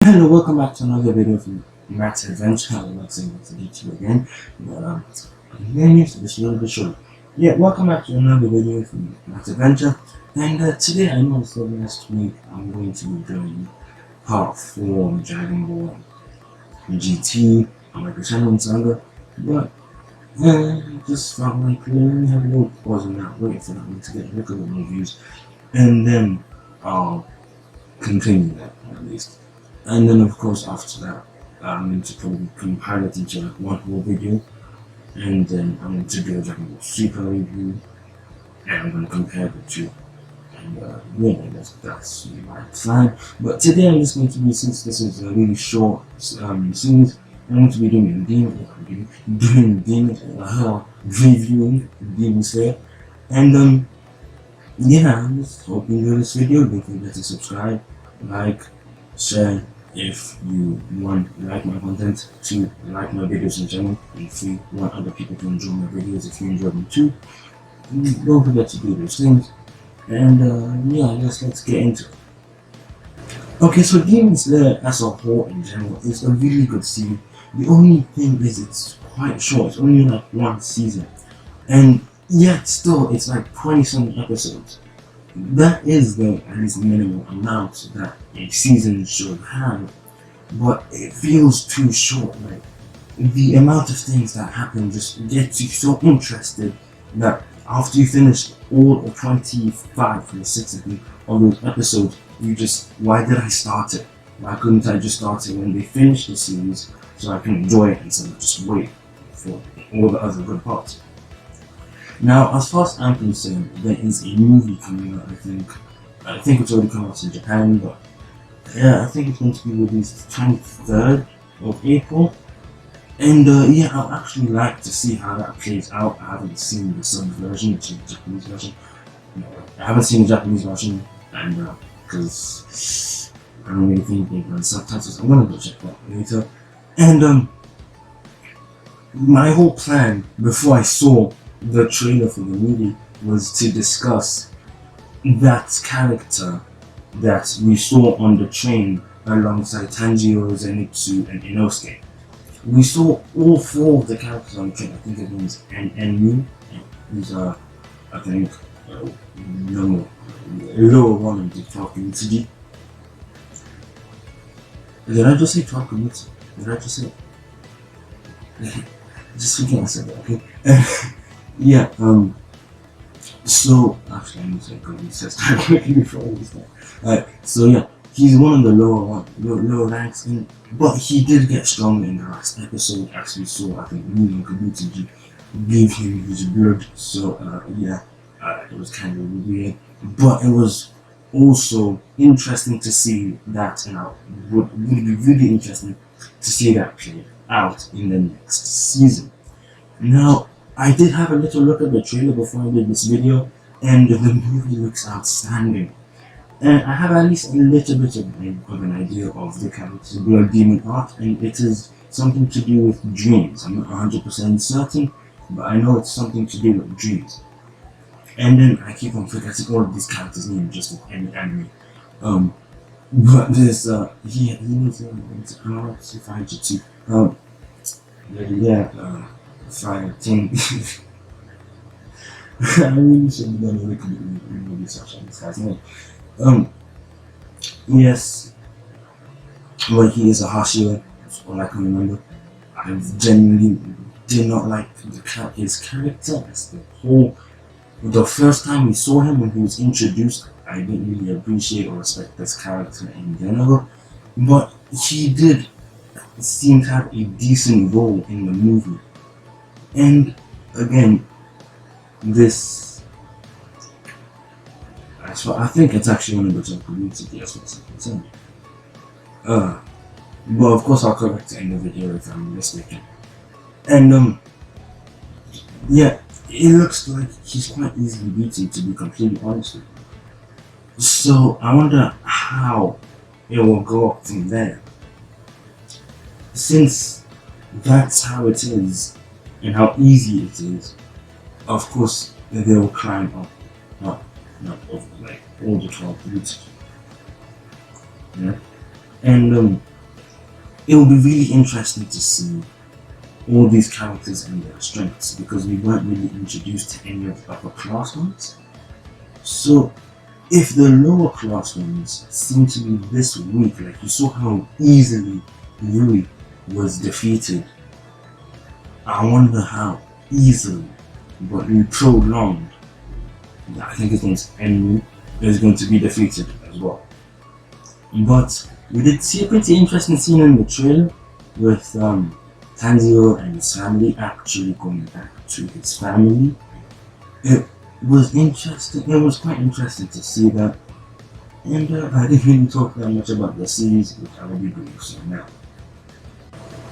Hello, welcome back to another video from MattAdventure. I would like to say to meet you again, but again, so this is a little bit short. Yeah, welcome back to another video from MattAdventure, and today I know it's the last week I'm going to be doing part 4 of Dragon Ball GT on my channel Saga, but just felt like let me have a little pause on that, wait for that to get a little bit more views, and then I'll continue that at least. And then of course after that I'm going to probably compile it into like one whole video, and then I'm going to do a Dragon Ball Super review, and I'm going to compare the two. And yeah, that's my plan. But today I'm just going to be, since this is a really short series, I'm going to be doing reviewing Demon Slayer. And yeah, I'm just hoping you enjoy this video. Don't forget to subscribe, like, share if you want like my content, to like my videos in general, and if you want other people to enjoy my videos if you enjoy them too. Don't forget to do those things. And yeah, let's get into it. Okay, so Demon Slayer as a whole in general is a really good series. The only thing is it's quite short. It's only like one season, and yet still it's like 20-something episodes. That is the at least minimum amount that a season should have, but it feels too short. Like the amount of things that happen just gets you so interested that after you finish all 25 or 6 of those episodes, you just, why did I start it? Why couldn't I just start it when they finish the series so I can enjoy it instead of just wait for all the other good parts? Now, as far as I'm concerned, there is a movie coming out. I think it's already come out in Japan, but yeah, I think it's going to be released 23rd of April. And yeah, I'd actually like to see how that plays out. I haven't seen the sub version, which is the Japanese version. I haven't seen the Japanese version, and because I don't really think they run subtitles, I'm gonna go check that later. And my whole plan before I saw the trailer for the movie was to discuss that character that we saw on the train alongside Tanjiro, Zenitsu, and Inosuke. We saw all 4 of the characters on the train. I think his name is Enmu. He's I think lower one of the Takumitsuji. Did I just say Takumitsu? Did I just say it? Just forget I said that, okay? Yeah, so actually I need to go research that quickly before all this time. So yeah, he's one of the lower ranks, but he did get stronger in the last episode, as we saw. I think Mugen Kabutoji gave him his blood, so yeah, it was kind of weird, but it was also interesting to see that, and would be really interesting to see that play out in the next season. Now, I did have a little look at the trailer before I did this video, and the movie looks outstanding. And I have at least a little bit of an idea of the character's Blood Demon art, and it is something to do with dreams. I'm not 100% certain, but I know it's something to do with dreams. And then I keep on forgetting all of these characters' names just like any anime. But there's he needs I don't know if I had to fire thing. I really should have done a little bit of research on this guy's name. Yes, well, he is a Hashira, that's all I can remember. I genuinely did not like his character as the whole. The first time we saw him, when he was introduced, I didn't really appreciate or respect this character in general, but he did seem to have a decent role in the movie. And again, this, I think it's actually one of the top community as far as I'm concerned. But of course I'll correct it in the video if I'm mistaken. And yeah, it looks like he's quite easily beaten, to be completely honest with you. So I wonder how it will go up from there. Since that's how it is and how easy it is, of course they will climb up, not over like all the 12 routes. Yeah. And it will be really interesting to see all these characters and their strengths, because we weren't really introduced to any of the upper class ones. So if the lower class ones seem to be this weak, like you saw how easily Rui was defeated, I wonder how easily, but prolonged, I think his name's Enmu, is going to be defeated as well. But we did see a pretty interesting scene in the trailer with Tanzio and his family actually going back to his family. It was interesting. It was quite interesting to see that. And I didn't really talk that much about the series, which I will be doing so now.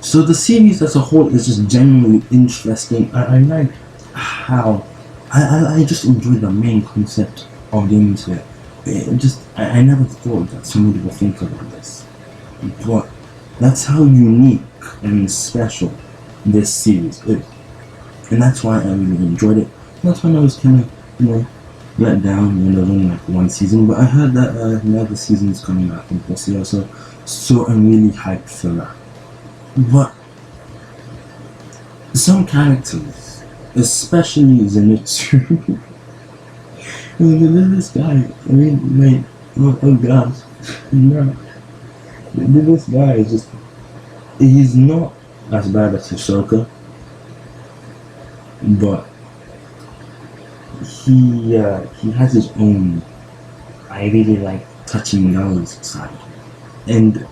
So the series as a whole is just genuinely interesting. I like how I just enjoy the main concept of Demon Slayer. I never thought that somebody would think about this, but that's how unique and special this series is, and that's why I really enjoyed it. That's when I was kind of let down when there's only like one season, but I heard that another season is coming out in this year, so I'm really hyped for that. But some characters, especially Zenitsu, this guy, I mean, like, oh gosh, no, this guy is just, he's not as bad as Hisoka, but he has his own, I really like touching girls side, and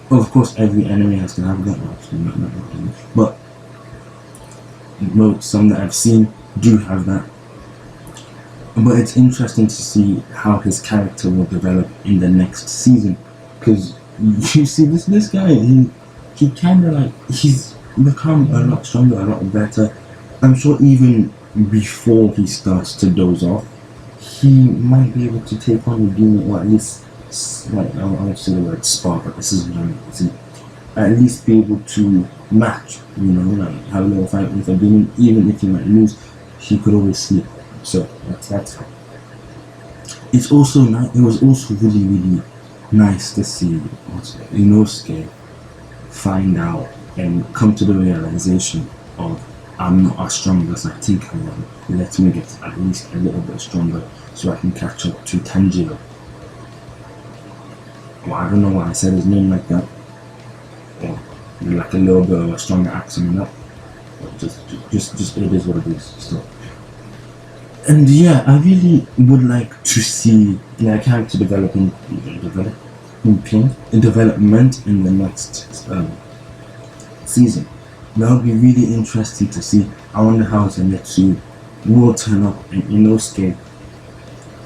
of course every anime has to have that, actually not every, but some that I've seen do have that. But it's interesting to see how his character will develop in the next season, because you see this guy, he kind of like, he's become a lot stronger, a lot better. I'm sure even before he starts to doze off, he might be able to take on the demon, or at least, like, I won't say the word spar, but this is what at least be able to match, like have a little fight with a demon. Even if he might lose, he could always sleep. So that's how. It's also nice. It was also really nice to see Inosuke find out and come to the realization of, I'm not as strong as I think I am. Let me get at least a little bit stronger so I can catch up to Tanjiro. Well, I don't know why I said his name like that. Or like a little bit of a stronger accent in that. But just it is what it is. So. And yeah, I really would like to see character development in the next season. That would be really interesting to see. I wonder how Zenitsu will turn up and Inosuke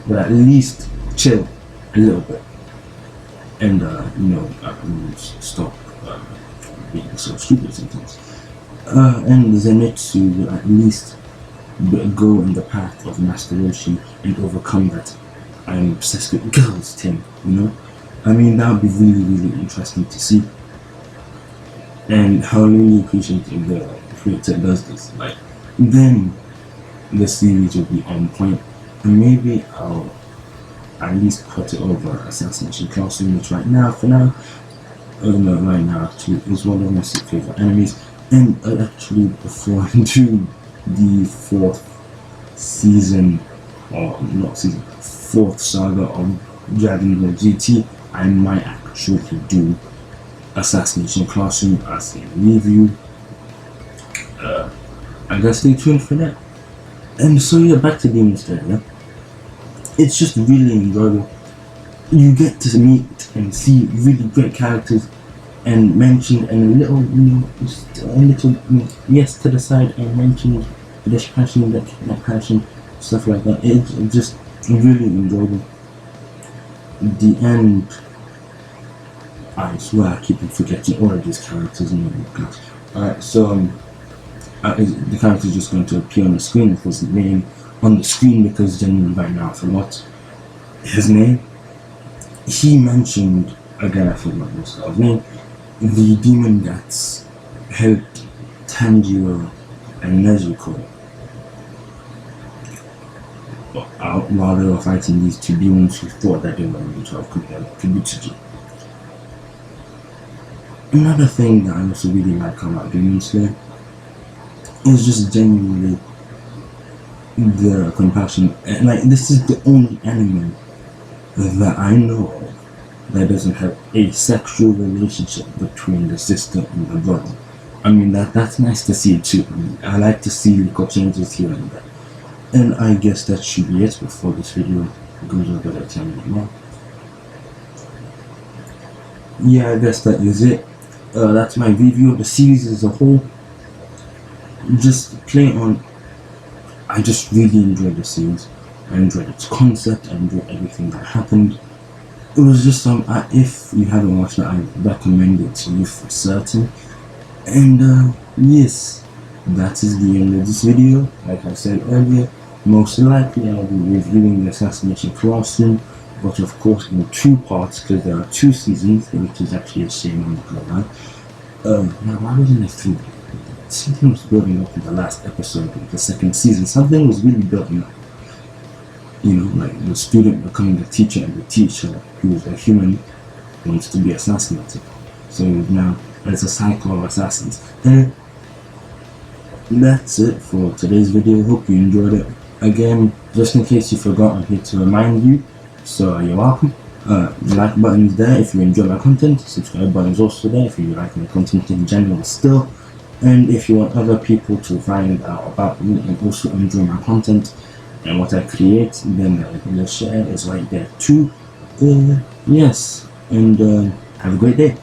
will at least chill a little bit and stop being so stupid sometimes. And Zenitsu will at least go in the path of Master Roshi and overcome that I'm obsessed with girls thing, I mean, that would be really interesting to see. And I really appreciate if the creator does this. Like, then the series will be on point, and maybe I'll at least put it over Assassination Classroom, which right now actually is one of my favorite enemies. And actually, before I do the fourth saga of Dragon Ball GT, I might actually do Assassination Classroom as a review. I guess stay tuned for that. And so yeah, back to Demon Slayer. It's just really enjoyable. You get to meet and see really great characters and mention, and a little yes to the side, and mention this passion, that passion, stuff like that. It's just really enjoyable. The end, I swear I keep forgetting all of these characters in the class. Alright, so the character is just going to appear on the screen with his name on the screen, because genuinely right now I forgot his name. He mentioned, again I forgot his name, the demon that's helped Tanjiro and Nezuko while they were fighting these two demons who thought that they were going to have contributed to. Another thing that I also really like about Demon Slayer is just genuinely the compassion. And like, this is the only anime that I know of that doesn't have a sexual relationship between the sister and the brother. I mean, that's nice to see too. I mean, I like to see little changes here and there. And I guess that should be it before this video goes over the 10-minute mark. Yeah, I guess that is it. That's my review of the series as a whole. Just play on. I just really enjoyed the series. I enjoyed its concept. I enjoyed everything that happened. It was just if you haven't watched it, I recommend it to you for certain. And yes, that is the end of this video. Like I said earlier, most likely I'll be reviewing the Assassination Classroom, but of course in 2 parts, because there are 2 seasons, which is actually a shame on the line. Now why wasn't there 3? Something was building up in the last episode of the 2nd season. Something was really building up. You know, like the student becoming the teacher, and the teacher, who is a human, wants to be assassinated. So now there's a cycle of assassins. And that's it for today's video. Hope you enjoyed it. Again, just in case you forgot, I'm here to remind you, so you're welcome. Like button is there if you enjoy my content. Subscribe button is also there if you like my content in general still. And if you want other people to find out about me and also enjoy my content and what I create, then the share is right there too. Yes, and have a great day.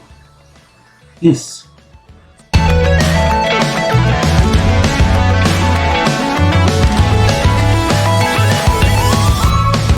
Peace.